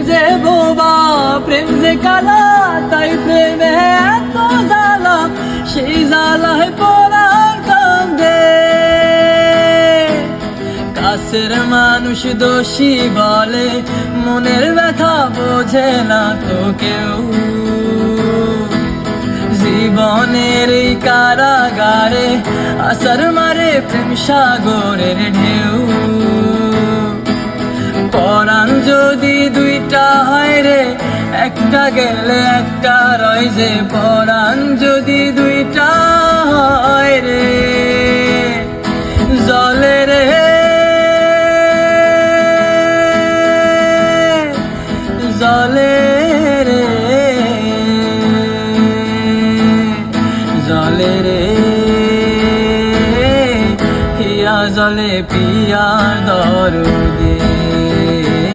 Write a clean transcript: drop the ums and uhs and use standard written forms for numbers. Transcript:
যে বোবা, প্রেম যে কালা, তাই প্রেমে এত জ্বালা, সেই জ্বালায় পরাণ কান্দে। কাছের মানুষ দোষী বলে, মনের ব্যথা বোঝে না তো কেউ। জীবনের এই কারাগারে আসার মারে প্রেম সাগরের ঢেউ। পরাণ যদি দুইটা হয় রে, একটা গেলে একটা রয় যে। পরাণ যদি দুইটা হয় রে, জলে রে জলে রে জলে রে, হিয়া জলে পিয়ার দরুন।